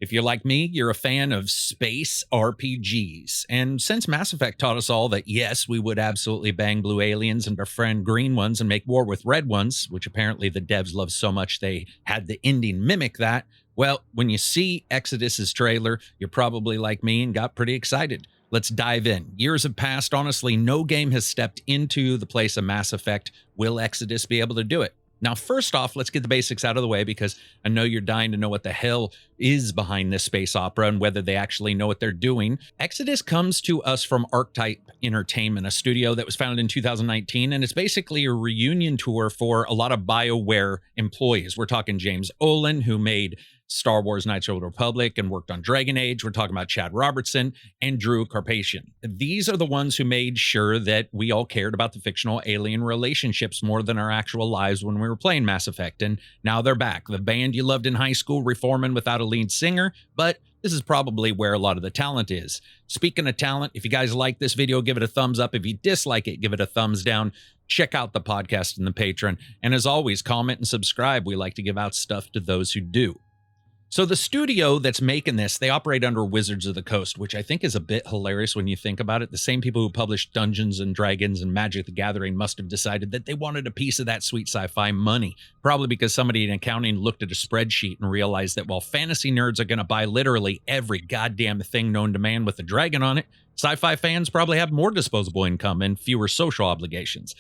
If you're like me, you're a fan of space RPGs. And since Mass Effect taught us all that, yes, we would absolutely bang blue aliens and befriend green ones and make war with red ones, which apparently the devs love so much they had the ending mimic that, well, when you see Exodus's trailer, you're probably like me and got pretty excited. Let's dive in. Years have passed. Honestly, no game has stepped into the place of Mass Effect. Will Exodus be able to do it? Now, first off, let's get the basics out of the way because I know you're dying to know what the hell is behind this space opera and whether they actually know what they're doing. Exodus comes to us from Archetype Entertainment, a studio that was founded in 2019, and it's basically a reunion tour for a lot of BioWare employees. We're talking James Ohlen, who made Star Wars Knights of the Republic and worked on Dragon Age. We're talking about Chad Robertson and Drew Karpyshyn. These are the ones who made sure that we all cared about the fictional alien relationships more than our actual lives when we were playing Mass Effect. And now they're back. The band you loved in high school, reforming without a lead singer, but this is probably where a lot of the talent is. Speaking of talent, if you guys like this video, give it a thumbs up. If you dislike it, give it a thumbs down. Check out the podcast and the Patreon. And as always, comment and subscribe. We like to give out stuff to those who do. So the studio that's making this, they operate under Wizards of the Coast, which I think is a bit hilarious when you think about it. The same people who published Dungeons and Dragons and Magic the Gathering must have decided that they wanted a piece of that sweet sci-fi money, probably because somebody in accounting looked at a spreadsheet and realized that while fantasy nerds are going to buy literally every goddamn thing known to man with a dragon on it, sci-fi fans probably have more disposable income and fewer social obligations.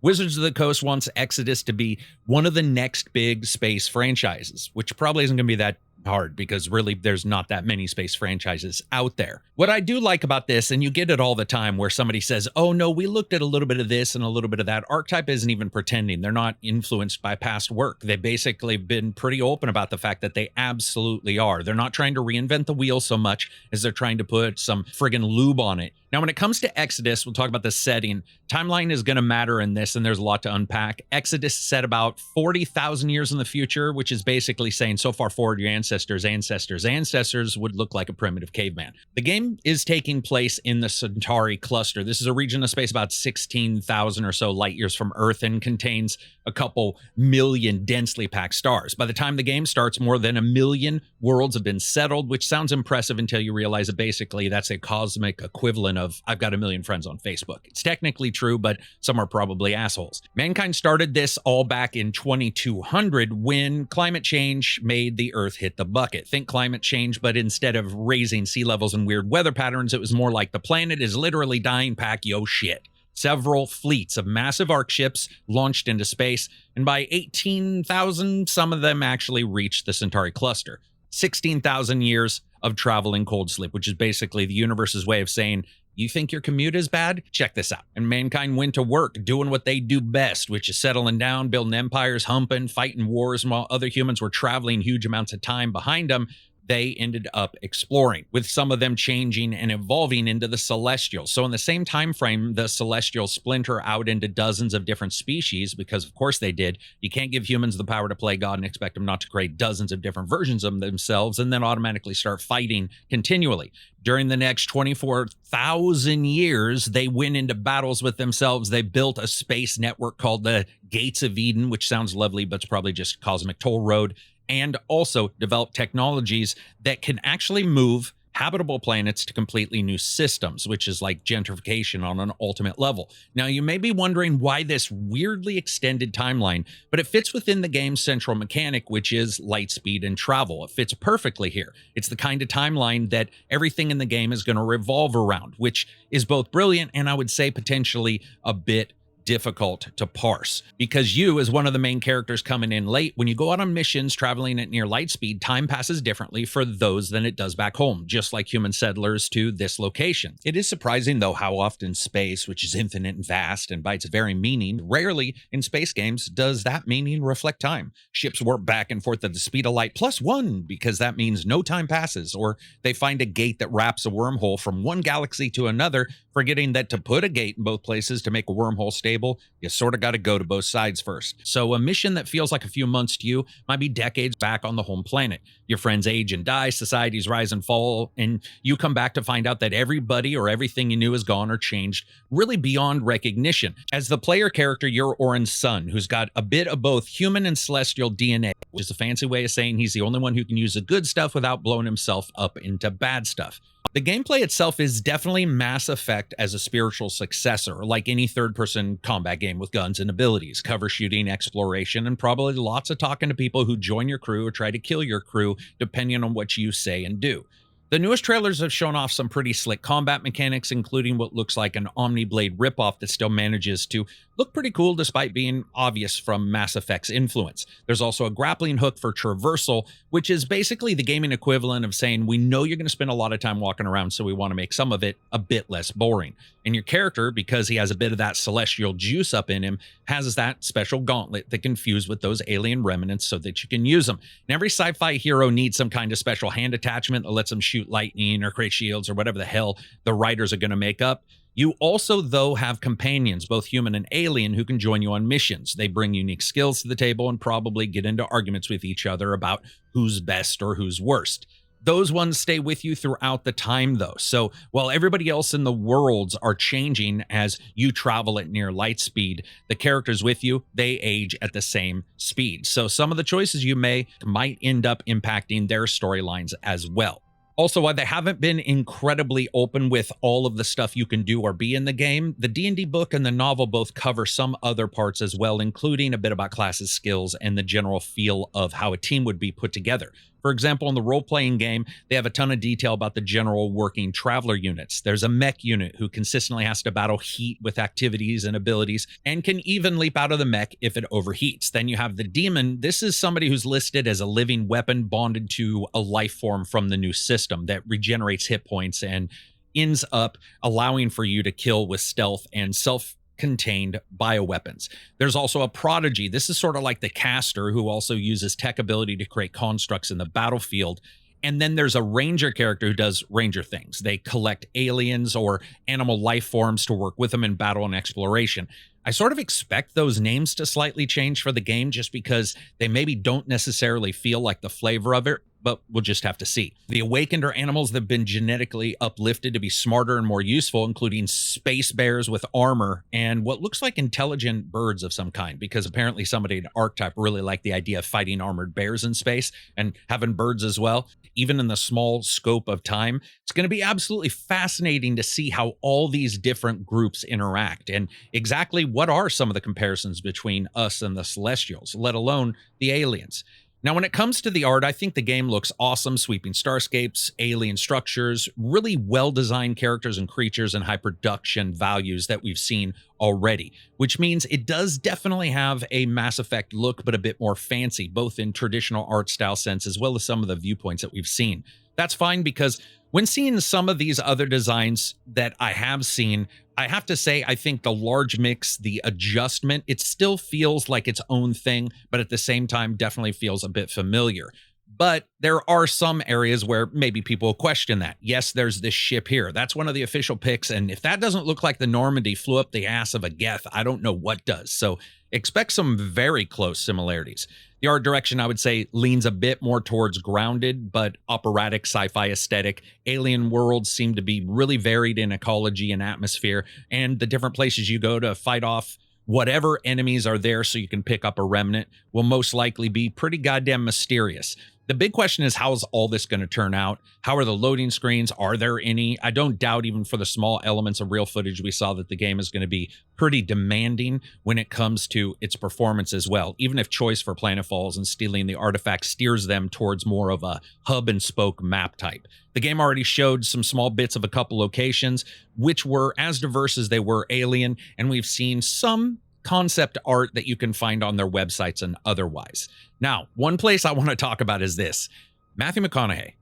Wizards of the Coast wants Exodus to be one of the next big space franchises, which probably isn't going to be that hard because really there's not that many space franchises out there. What I do like about this, and you get it all the time where somebody says, oh no, we looked at a little bit of this and a little bit of that. Archetype isn't even pretending. They're not influenced by past work. They've basically been pretty open about the fact that they absolutely are. They're not trying to reinvent the wheel so much as they're trying to put some friggin' lube on it. Now, when it comes to Exodus, we'll talk about the setting. Timeline is going to matter in this, and there's a lot to unpack. Exodus set about 40,000 years in the future, which is basically saying so far forward, your ancestors' would look like a primitive caveman. The game is taking place in the Centauri cluster. This is a region of space about 16,000 or so light years from Earth and contains a couple million densely packed stars. By the time the game starts, more than 1 million worlds have been settled, which sounds impressive until you realize that basically that's a cosmic equivalent of I've got 1 million friends on Facebook. It's technically true, but some are probably assholes. Mankind started this all back in 2200 when climate change made the Earth hit the bucket. Think climate change, but instead of raising sea levels and weird weather patterns, it was more like the planet is literally dying, pack yo shit. Several fleets of massive arc ships launched into space, and by 18,000, some of them actually reached the Centauri cluster. 16,000 years of traveling cold sleep, which is basically the universe's way of saying, you think your commute is bad? Check this out. And mankind went to work doing what they do best, which is settling down, building empires, humping, fighting wars, and while other humans were traveling huge amounts of time behind them, they ended up exploring, with some of them changing and evolving into the Celestials. So in the same time frame, the Celestials splinter out into dozens of different species, because of course they did. You can't give humans the power to play God and expect them not to create dozens of different versions of themselves and then automatically start fighting continually. During the next 24,000 years, they went into battles with themselves. They built a space network called the Gates of Eden, which sounds lovely, but it's probably just cosmic toll road, and also develop technologies that can actually move habitable planets to completely new systems, which is like gentrification on an ultimate level. Now, you may be wondering why this weirdly extended timeline, but it fits within the game's central mechanic, which is light speed and travel. It fits perfectly here. It's the kind of timeline that everything in the game is going to revolve around, which is both brilliant and I would say potentially a bit difficult to parse, because you, as one of the main characters coming in late, when you go out on missions traveling at near light speed, time passes differently for those than it does back home, just like human settlers to this location. It is surprising, though, how often space, which is infinite and vast, and by its very meaning, rarely in space games does that meaning reflect time. Ships warp back and forth at the speed of light +1, because that means no time passes, or they find a gate that wraps a wormhole from one galaxy to another, forgetting that to put a gate in both places to make a wormhole stable table, you sort of got to go to both sides first. So a mission that feels like a few months to you might be decades back on the home planet. Your friends age and die, societies rise and fall, and you come back to find out that everybody or everything you knew is gone or changed, really beyond recognition. As the player character, you're Orin's son, who's got a bit of both human and celestial DNA, which is a fancy way of saying he's the only one who can use the good stuff without blowing himself up into bad stuff. The gameplay itself is definitely Mass Effect as a spiritual successor, like any third-person combat game with guns and abilities, cover shooting, exploration, and probably lots of talking to people who join your crew or try to kill your crew, depending on what you say and do. The newest trailers have shown off some pretty slick combat mechanics, including what looks like an Omniblade ripoff that still manages to look pretty cool despite being obvious from Mass Effect's influence. There's also a grappling hook for traversal, which is basically the gaming equivalent of saying, we know you're going to spend a lot of time walking around, so we want to make some of it a bit less boring. And your character, because he has a bit of that celestial juice up in him, has that special gauntlet that can fuse with those alien remnants so that you can use them. And every sci-fi hero needs some kind of special hand attachment that lets them shoot lightning or create shields or whatever the hell the writers are going to make up. You also, though, have companions, both human and alien, who can join you on missions. They bring unique skills to the table and probably get into arguments with each other about who's best or who's worst. Those ones stay with you throughout the time, though. So while everybody else in the worlds are changing as you travel at near light speed, the characters with you, they age at the same speed. So some of the choices you might end up impacting their storylines as well. Also, while they haven't been incredibly open with all of the stuff you can do or be in the game, the D&D book and the novel both cover some other parts as well, including a bit about classes, skills, and the general feel of how a team would be put together. For example, in the role-playing game, they have a ton of detail about the general working traveler units. There's a mech unit who consistently has to battle heat with activities and abilities and can even leap out of the mech if it overheats. Then you have the demon. This is somebody who's listed as a living weapon bonded to a life form from the new system that regenerates hit points and ends up allowing for you to kill with stealth and self-contained bioweapons. There's also a prodigy. This is sort of like the caster who also uses tech ability to create constructs in the battlefield. And then there's a ranger character who does ranger things. They collect aliens or animal life forms to work with them in battle and exploration. I sort of expect those names to slightly change for the game just because they maybe don't necessarily feel like the flavor of it, but we'll just have to see. The awakened are animals that have been genetically uplifted to be smarter and more useful, including space bears with armor and what looks like intelligent birds of some kind, because apparently somebody at Archetype really liked the idea of fighting armored bears in space and having birds as well. Even in the small scope of time, it's going to be absolutely fascinating to see how all these different groups interact and exactly what are some of the comparisons between us and the Celestials, let alone the aliens. Now, when it comes to the art, I think the game looks awesome. Sweeping starscapes, alien structures, really well-designed characters and creatures, and high production values that we've seen already, which means it does definitely have a Mass Effect look, but a bit more fancy, both in traditional art style sense as well as some of the viewpoints that we've seen. That's fine because when seeing some of these other designs that I have seen, I have to say, I think the large mix, the adjustment, it still feels like its own thing, but at the same time, definitely feels a bit familiar. But there are some areas where maybe people question that. Yes, there's this ship here. That's one of the official picks. And if that doesn't look like the Normandy flew up the ass of a Geth, I don't know what does. So expect some very close similarities. The art direction, I would say, leans a bit more towards grounded, but operatic sci-fi aesthetic. Alien worlds seem to be really varied in ecology and atmosphere, and the different places you go to fight off whatever enemies are there so you can pick up a remnant will most likely be pretty goddamn mysterious. The big question is, how is all this going to turn out? How are the loading screens? Are there any? I don't doubt, even for the small elements of real footage we saw, that the game is going to be pretty demanding when it comes to its performance as well, even if choice for planetfalls and stealing the artifact steers them towards more of a hub and spoke map type. The game already showed some small bits of a couple locations, which were as diverse as they were alien, and we've seen some concept art that you can find on their websites and otherwise. Now, one place I want to talk about is this. Matthew McConaughey.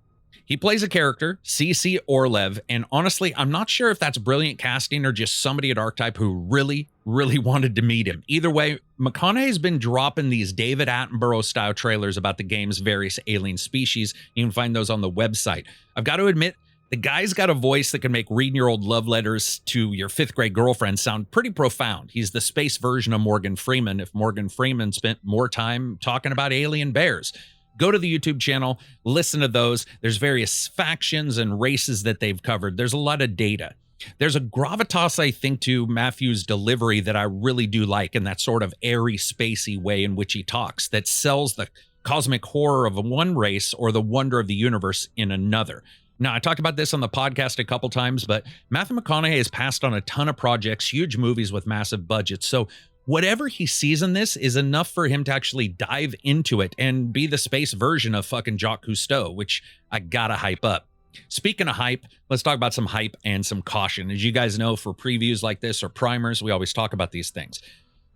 He plays a character, C.C. Orlev, and honestly, I'm not sure if that's brilliant casting or just somebody at Archetype who really wanted to meet him. Either way, McConaughey's been dropping these David Attenborough-style trailers about the game's various alien species. You can find those on the website. I've got to admit, The guy's got a voice that can make reading your old love letters to your fifth grade girlfriend sound pretty profound. He's the space version of Morgan Freeman if Morgan Freeman spent more time talking about alien bears. Go to the YouTube channel, listen to those. There's various factions and races that they've covered. There's a lot of data. There's a gravitas, I think, to Matthew's delivery that I really do like, in that sort of airy, spacey way in which he talks that sells the cosmic horror of one race or the wonder of the universe in another. Now, I talked about this on the podcast a couple times, but Matthew McConaughey has passed on a ton of projects, huge movies with massive budgets. So whatever he sees in this is enough for him to actually dive into it and be the space version of fucking Jacques Cousteau, which I gotta hype up. Speaking of hype, let's talk about some hype and some caution. As you guys know, for previews like this or primers, we always talk about these things.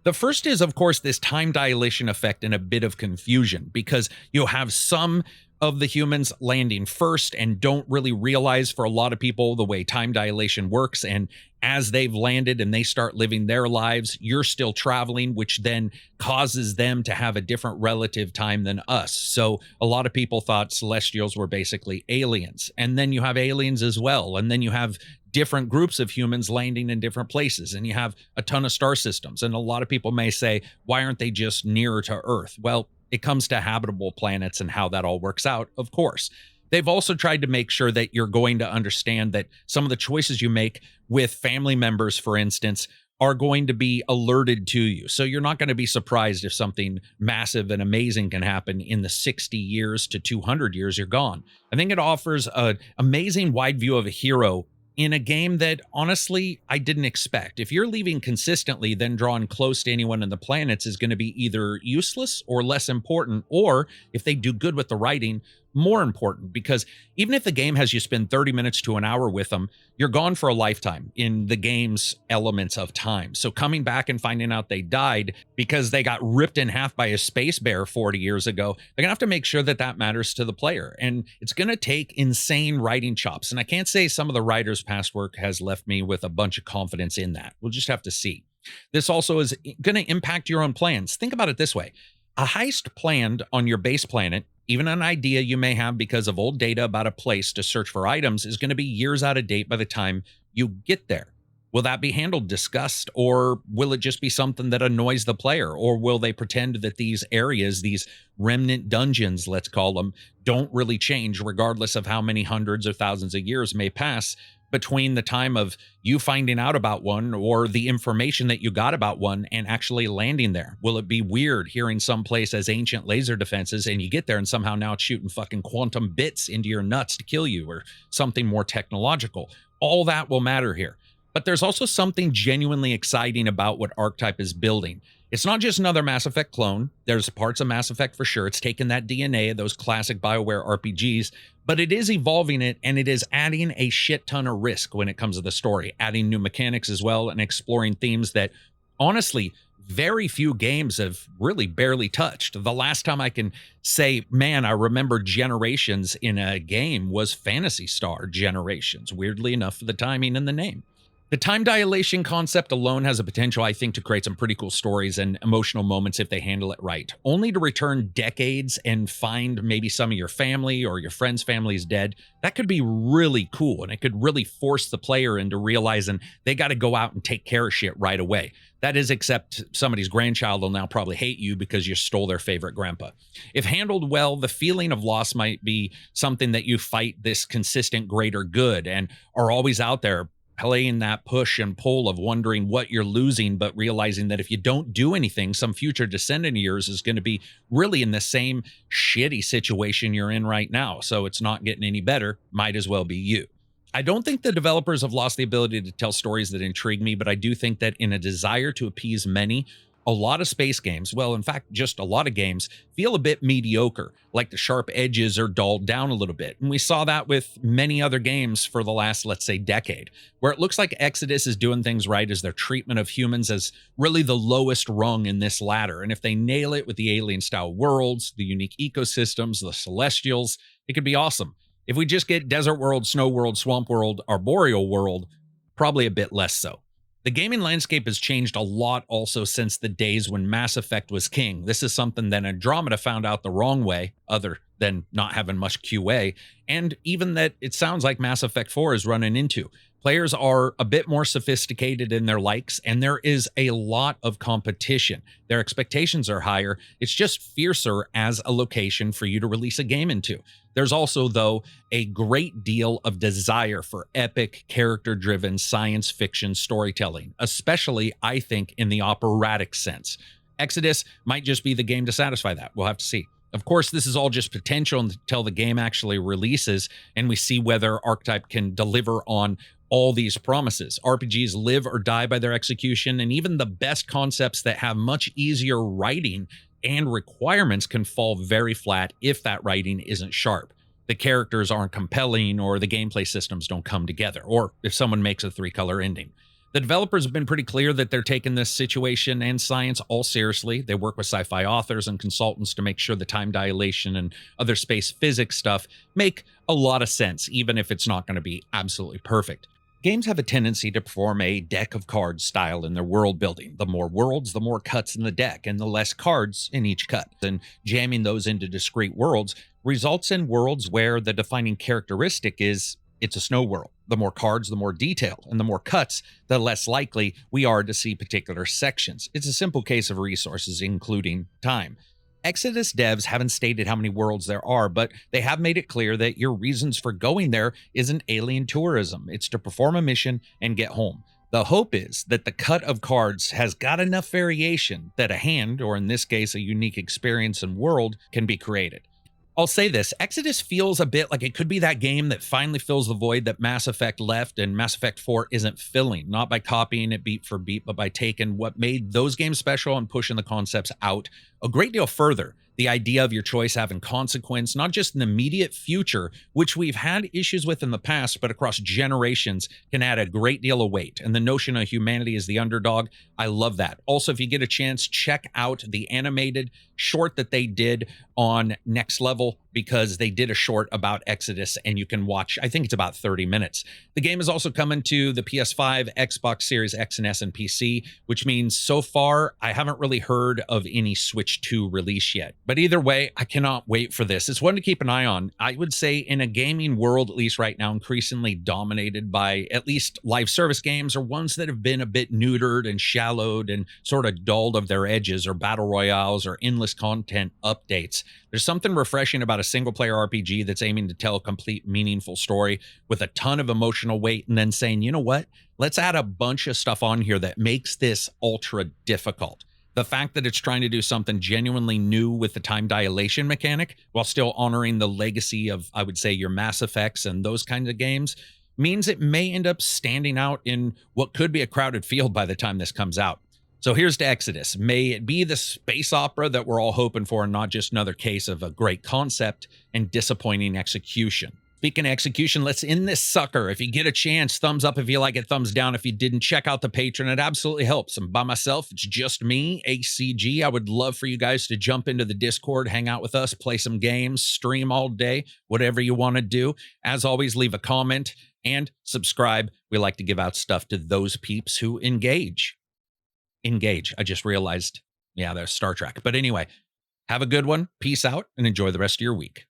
The first is, of course, this time dilation effect and a bit of confusion, because you'll have some of the humans landing first and don't really realize, for a lot of people, the way time dilation works. And as they've landed and they start living their lives, you're still traveling, which then causes them to have a different relative time than us. So a lot of people thought Celestials were basically aliens. And then you have aliens as well. And then you have different groups of humans landing in different places. And you have a ton of star systems. And a lot of people may say, why aren't they just nearer to Earth? Well, it comes to habitable planets and how that all works out, of course. They've also tried to make sure that you're going to understand that some of the choices you make with family members, for instance, are going to be alerted to you. So you're not going to be surprised if something massive and amazing can happen in the 60 years to 200 years you're gone. I think it offers an amazing wide view of a hero in a game that, honestly, I didn't expect. If you're leaving consistently, then drawing close to anyone in the planets is going to be either useless or less important, or if they do good with the writing, more important. Because even if the game has you spend 30 minutes to an hour with them, you're gone for a lifetime in the game's elements of time. So coming back and finding out they died because they got ripped in half by a space bear 40 years ago, they're gonna have to make sure that that matters to the player. And it's gonna take insane writing chops. And I can't say some of the writers' past work has left me with a bunch of confidence in that. We'll just have to see. This also is gonna impact your own plans. Think about it this way. A heist planned on your base planet, even an idea you may have because of old data about a place to search for items, is going to be years out of date by the time you get there. Will that be handled, discussed, or will it just be something that annoys the player? Or will they pretend that these areas, these remnant dungeons, let's call them, don't really change regardless of how many hundreds or thousands of years may pass between the time of you finding out about one or the information that you got about one and actually landing there? Will it be weird hearing someplace as ancient laser defenses and you get there and somehow now it's shooting fucking quantum bits into your nuts to kill you, or something more technological? All that will matter here. But there's also something genuinely exciting about what Archetype is building. It's not just another Mass Effect clone. There's parts of Mass Effect for sure. It's taken that DNA of those classic BioWare RPGs, but it is evolving it, and it is adding a shit ton of risk when it comes to the story, adding new mechanics as well, and exploring themes that, honestly, very few games have really barely touched. The last time I can say, man, I remember Generations in a game was Phantasy Star Generations, weirdly enough, for the timing and the name. The time dilation concept alone has a potential, I think, to create some pretty cool stories and emotional moments if they handle it right. Only to return decades and find maybe some of your family or your friend's family is dead, that could be really cool. And it could really force the player into realizing they got to go out and take care of shit right away. That is, except somebody's grandchild will now probably hate you because you stole their favorite grandpa. If handled well, the feeling of loss might be something that you fight this consistent greater good and are always out there playing that push and pull of wondering what you're losing, but realizing that if you don't do anything, some future descendant of yours is going to be really in the same shitty situation you're in right now. So it's not getting any better. Might as well be you. I don't think the developers have lost the ability to tell stories that intrigue me, but I do think that in a desire to appease many, a lot of space games, well, in fact, just a lot of games, feel a bit mediocre, like the sharp edges are dulled down a little bit. And we saw that with many other games for the last, let's say, decade, where it looks like Exodus is doing things right as their treatment of humans as really the lowest rung in this ladder. And if they nail it with the alien-style worlds, the unique ecosystems, the Celestials, it could be awesome. If we just get Desert World, Snow World, Swamp World, Arboreal World, probably a bit less so. The gaming landscape has changed a lot also since the days when Mass Effect was king. This is something that Andromeda found out the wrong way, other than not having much QA, and even that it sounds like Mass Effect 4 is running into. Players are a bit more sophisticated in their likes, and there is a lot of competition. Their expectations are higher. It's just fiercer as a location for you to release a game into. There's also, though, a great deal of desire for epic, character-driven science fiction storytelling, especially, I think, in the operatic sense. Exodus might just be the game to satisfy that. We'll have to see. Of course, this is all just potential until the game actually releases and we see whether Archetype can deliver on all these promises. RPGs live or die by their execution, and even the best concepts that have much easier writing and requirements can fall very flat if that writing isn't sharp. The characters aren't compelling, or the gameplay systems don't come together, or if someone makes a 3-color ending. The developers have been pretty clear that they're taking this situation and science all seriously. They work with sci-fi authors and consultants to make sure the time dilation and other space physics stuff make a lot of sense, even if it's not going to be absolutely perfect. Games have a tendency to perform a deck of cards style in their world building. The more worlds, the more cuts in the deck, and the less cards in each cut. And jamming those into discrete worlds results in worlds where the defining characteristic is it's a snow world. The more cards, the more detail, and the more cuts, the less likely we are to see particular sections. It's a simple case of resources, including time. Exodus devs haven't stated how many worlds there are, but they have made it clear that your reasons for going there isn't alien tourism. It's to perform a mission and get home. The hope is that the cut of cards has got enough variation that a hand, or in this case, a unique experience and world, can be created. I'll say this, Exodus feels a bit like it could be that game that finally fills the void that Mass Effect left and Mass Effect 4 isn't filling, not by copying it beat for beat, but by taking what made those games special and pushing the concepts out a great deal further. The idea of your choice having consequence, not just in the immediate future, which we've had issues with in the past, but across generations can add a great deal of weight. And the notion of humanity as the underdog, I love that. Also, if you get a chance, check out the animated short that they did on Next Level, because they did a short about Exodus and you can watch, I think it's about 30 minutes. The game is also coming to the PS5, Xbox Series X and S, and PC, which means so far I haven't really heard of any Switch 2 release yet. But either way, I cannot wait for this. It's one to keep an eye on. I would say in a gaming world, at least right now, increasingly dominated by at least live service games or ones that have been a bit neutered and shallowed and sort of dulled of their edges, or battle royales or endless content updates. There's something refreshing about a single-player RPG that's aiming to tell a complete, meaningful story with a ton of emotional weight and then saying, you know what? Let's add a bunch of stuff on here that makes this ultra difficult. The fact that it's trying to do something genuinely new with the time dilation mechanic while still honoring the legacy of, I would say, your Mass Effects and those kinds of games means it may end up standing out in what could be a crowded field by the time this comes out. So here's to Exodus. May it be the space opera that we're all hoping for, and not just another case of a great concept and disappointing execution. Speaking of execution, let's end this sucker. If you get a chance, thumbs up if you like it, thumbs down if you didn't. Check out the Patreon. It absolutely helps. And by myself, it's just me, ACG. I would love for you guys to jump into the Discord, hang out with us, play some games, stream all day, whatever you want to do. As always, leave a comment and subscribe. We like to give out stuff to those peeps who engage. I just realized, yeah, there's Star Trek. But anyway, have a good one. Peace out and enjoy the rest of your week.